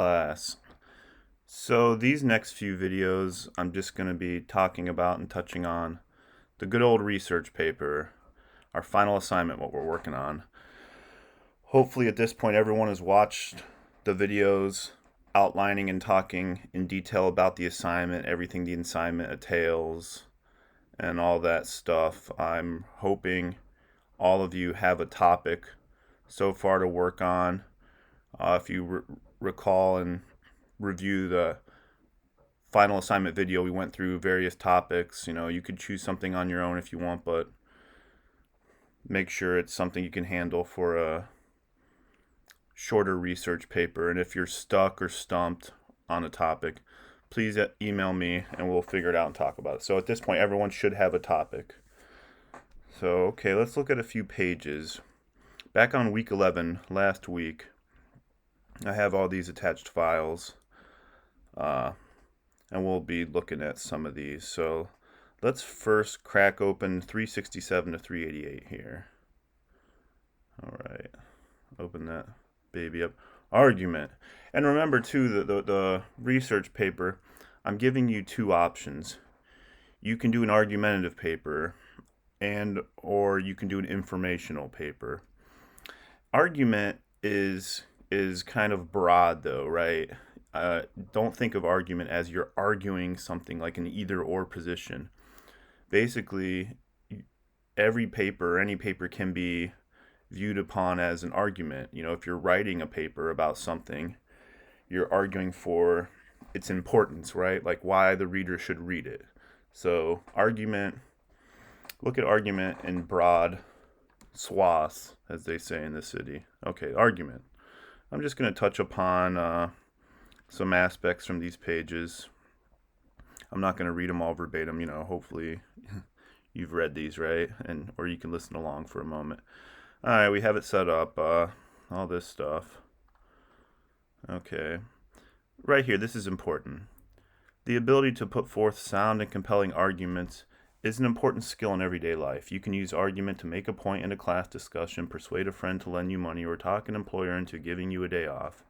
class. So these next few videos, I'm just going to be talking about and touching on the good old research paper, our final assignment, what we're working on. Hopefully at this point everyone has watched the videos outlining and talking in detail about the assignment, everything the assignment entails, and all that stuff. I'm hoping all of you have a topic so far to work on. If you recall and review the final assignment video, we went through various topics. You could choose something on your own if you want, but make sure it's something you can handle for a shorter research paper. And if you're stuck or stumped on a topic, please email me and we'll figure it out and talk about it. So at this point, everyone should have a topic. So, okay, let's look at a few pages. Back on week 11, last week, I have all these attached files, and we'll be looking at some of these. So let's first crack open 367 to 388 here. All right, open that baby up. Argument. And remember, too, the research paper, I'm giving you two options. You can do an argumentative paper, or you can do an informational paper. Argument is kind of broad, though, right? Don't think of argument as you're arguing something like an either or position. Basically, every paper, any paper can be viewed upon as an argument. If you're writing a paper about something, you're arguing for its importance, right? Like why the reader should read it. So look at argument in broad swaths, as they say in the city. Okay, argument. I'm just going to touch upon some aspects from these pages. I'm not going to read them all verbatim. Hopefully you've read these, right? Or you can listen along for a moment. All right, we have it set up. All this stuff. Okay. Right here, this is important. The ability to put forth sound and compelling arguments is an important skill in everyday life. You can use argument to make a point in a class discussion, persuade a friend to lend you money, or talk an employer into giving you a day off.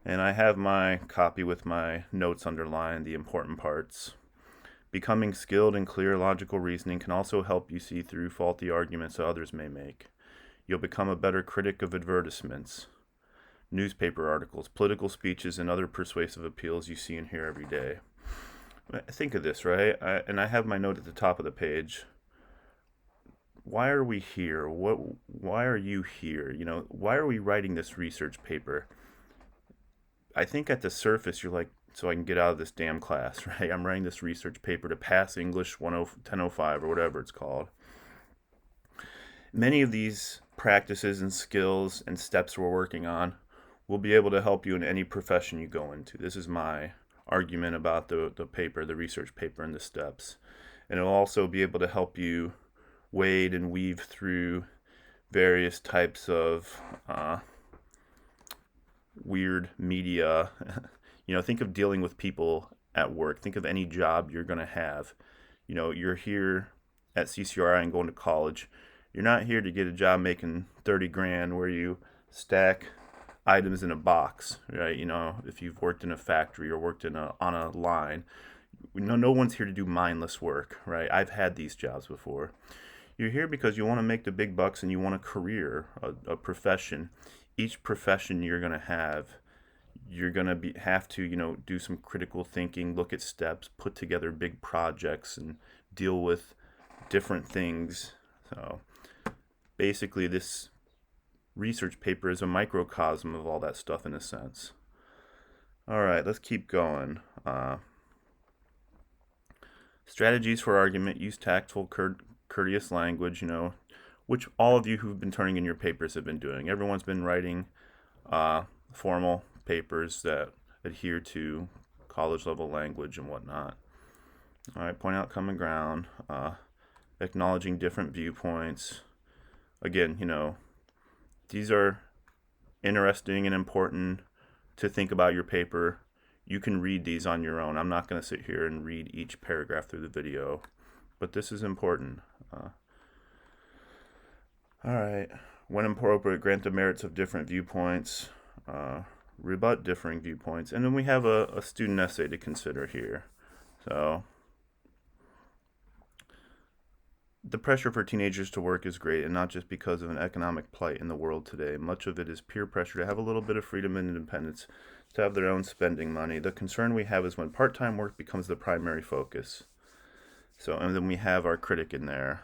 And I have my copy with my notes underlined, the important parts. Becoming skilled in clear logical reasoning can also help you see through faulty arguments that others may make. You'll become a better critic of advertisements, newspaper articles, political speeches, and other persuasive appeals you see and hear every day. Think of this, right? I have my note at the top of the page. Why are we here? Why are you here? Why are we writing this research paper? I think at the surface, you're like, so I can get out of this damn class, right? I'm writing this research paper to pass English 1005 or whatever it's called. Many of these practices and skills and steps we're working on will be able to help you in any profession you go into. This is my argument about the paper, the research paper, and the steps. And it'll also be able to help you wade and weave through various types of weird media. Think of dealing with people at work. Think of any job you're going to have. You're here at CCRI and going to college. You're not here to get a job making 30 grand where you stack items in a box, right? If you've worked in a factory or worked on a line, no one's here to do mindless work, right? I've had these jobs before. You're here because you want to make the big bucks and you want a career, a profession. Each profession you're going to have, you're going to have to, do some critical thinking, look at steps, put together big projects, and deal with different things. So basically, this research paper is a microcosm of all that stuff in a sense. All right, let's keep going. Strategies for argument: use tactful, courteous language, which all of you who've been turning in your papers have been doing. Everyone's been writing formal papers that adhere to college level language and whatnot. All right, point out common ground, acknowledging different viewpoints. Again, these are interesting and important to think about your paper. You can read these on your own. I'm not going to sit here and read each paragraph through the video, but this is important. All right. When appropriate, grant the merits of different viewpoints. rebut differing viewpoints, and then we have a student essay to consider here. So the pressure for teenagers to work is great, and not just because of an economic plight in the world today. Much of it is peer pressure to have a little bit of freedom and independence, to have their own spending money. The concern we have is when part-time work becomes the primary focus. So, and then we have our critic in there.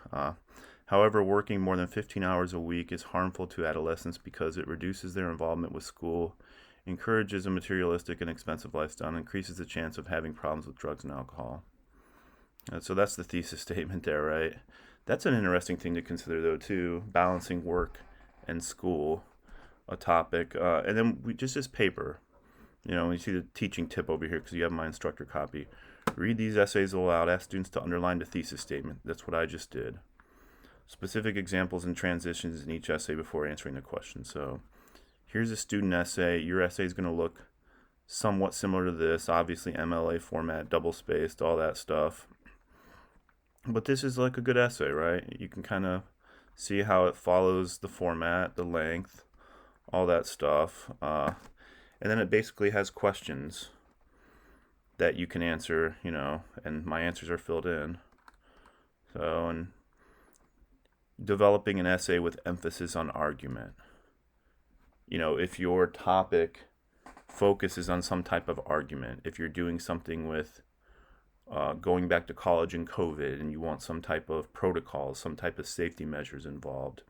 However, working more than 15 hours a week is harmful to adolescents because it reduces their involvement with school, encourages a materialistic and expensive lifestyle, and increases the chance of having problems with drugs and alcohol. So that's the thesis statement there, right? That's an interesting thing to consider, though, too, balancing work and school, a topic. And then just this paper, you see the teaching tip over here because you have my instructor copy. Read these essays aloud. Ask students to underline the thesis statement. That's what I just did. Specific examples and transitions in each essay before answering the question. So here's a student essay. Your essay is going to look somewhat similar to this. Obviously, MLA format, double-spaced, all that stuff. But this is like a good essay, right? You can kind of see how it follows the format, the length, all that stuff. And then it basically has questions that you can answer, and my answers are filled in. So, and developing an essay with emphasis on argument. If your topic focuses on some type of argument, if you're doing something with going back to college and COVID and you want some type of protocols, some type of safety measures involved.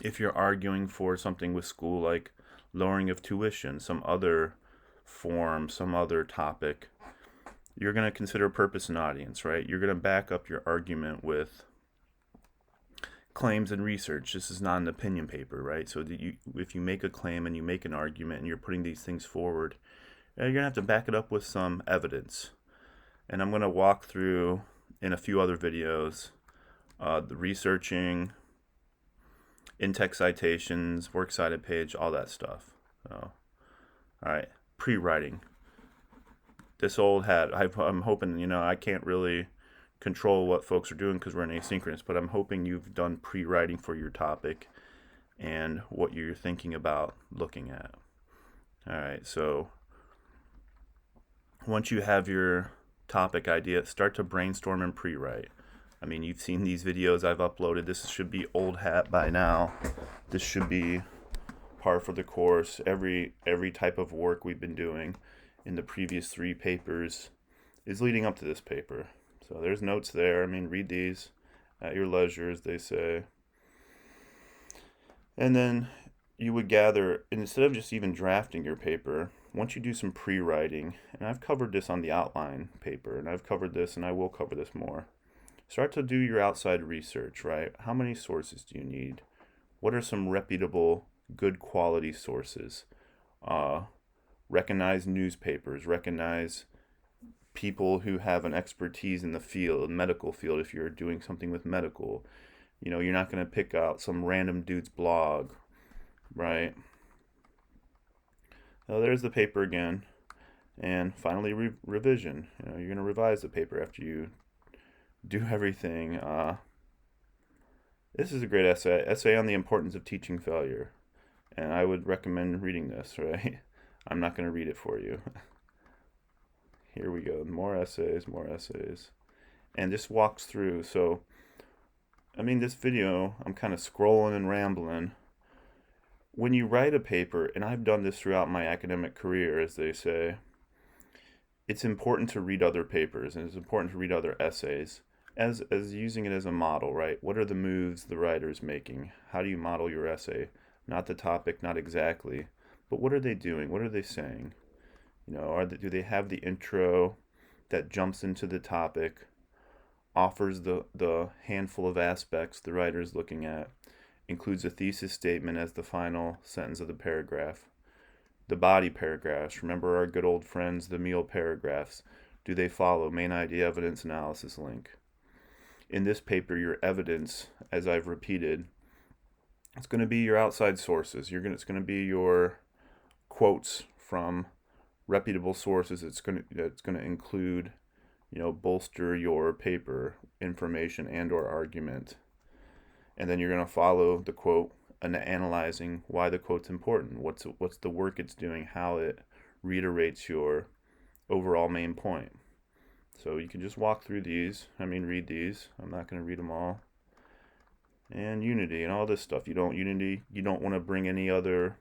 If you're arguing for something with school like lowering of tuition, some other form, some other topic, you're going to consider purpose and audience, right? You're going to back up your argument with claims and research. This is not an opinion paper, right? So if you make a claim and you make an argument and you're putting these things forward, you're going to have to back it up with some evidence. And I'm going to walk through in a few other videos the researching, in-text citations, works cited page, all that stuff. So, all right, pre-writing. This old hat. I'm hoping, I can't really control what folks are doing because we're in asynchronous, but I'm hoping you've done pre-writing for your topic and what you're thinking about looking at. All right, so once you have your topic idea, start to brainstorm and pre-write. I mean, you've seen these videos I've uploaded. This should be old hat by now. This should be par for the course. Every type of work we've been doing in the previous 3 papers is leading up to this paper. So there's notes there. I mean, read these at your leisure, as they say. And then you would gather, instead of just even drafting your paper, once you do some pre-writing, and I've covered this on the outline paper, and I've covered this, and I will cover this more, start to do your outside research, right? How many sources do you need? What are some reputable, good quality sources? Recognize newspapers, recognize people who have an expertise in the field, medical field, if you're doing something with medical. You're not going to pick out some random dude's blog, right? So there's the paper again. And finally, revision. You're going to revise the paper after you do everything. This is a great essay on the importance of teaching failure. And I would recommend reading this, right? I'm not going to read it for you. Here we go. More essays. And just walks through. So, this video, I'm kind of scrolling and rambling. When you write a paper, and I've done this throughout my academic career, as they say, it's important to read other papers, and it's important to read other essays as using it as a model, right? What are the moves the writer's making? How do you model your essay? Not the topic, not exactly, but what are they doing? What are they saying? Do they have the intro that jumps into the topic, offers the handful of aspects the writer is looking at, includes a thesis statement as the final sentence of the paragraph, the body paragraphs, remember our good old friends, the meal paragraphs, do they follow main idea, evidence, analysis, link? In this paper, your evidence, as I've repeated, it's going to be your outside sources. It's going to be your quotes from reputable sources. It's going to include, bolster your paper information and or argument. And then you're going to follow the quote and analyzing why the quote's important, what's the work it's doing, how it reiterates your overall main point. So you can just walk through these, read these. I'm not going to read them all. And unity and all this stuff. You don't want to bring any other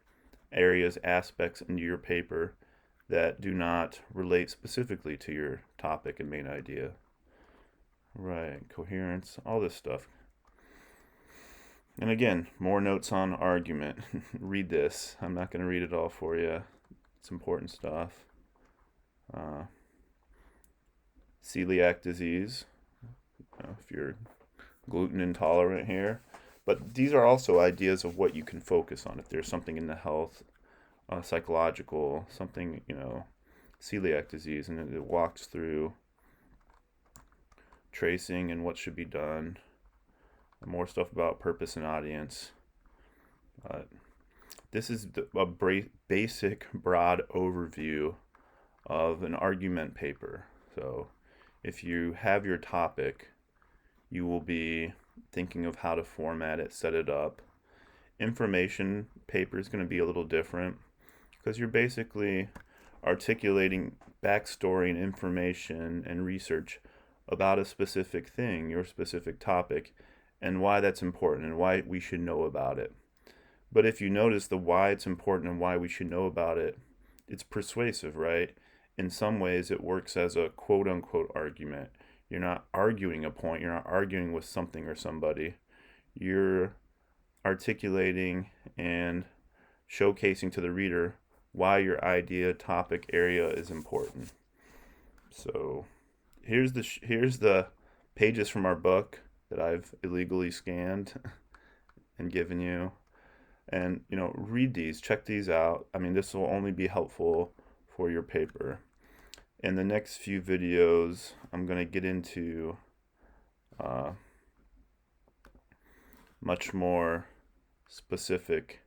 areas, aspects into your paper that do not relate specifically to your topic and main idea. Right, coherence, all this stuff. And again, more notes on argument. Read this. I'm not going to read it all for you. It's important stuff. Celiac disease, if you're gluten intolerant here. But these are also ideas of what you can focus on. If there's something in the health, psychological, something, celiac disease, and it walks through tracing and what should be done. More stuff about purpose and audience. This is a basic, broad overview of an argument paper. So if you have your topic, you will be thinking of how to format it, set it up. Information paper is going to be a little different because you're basically articulating backstory and information and research about a specific thing, your specific topic, and why that's important and why we should know about it. But if you notice the why it's important and why we should know about it, it's persuasive, right? In some ways, it works as a quote-unquote argument. You're not arguing a point. You're not arguing with something or somebody. You're articulating and showcasing to the reader why your idea, topic, area is important. So here's the pages from our book that I've illegally scanned and given you. And, read these, check these out. This will only be helpful for your paper. In the next few videos, I'm going to get into much more specific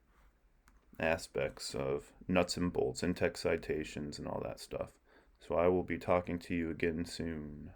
aspects of nuts and bolts, in-text citations, and all that stuff. So I will be talking to you again soon.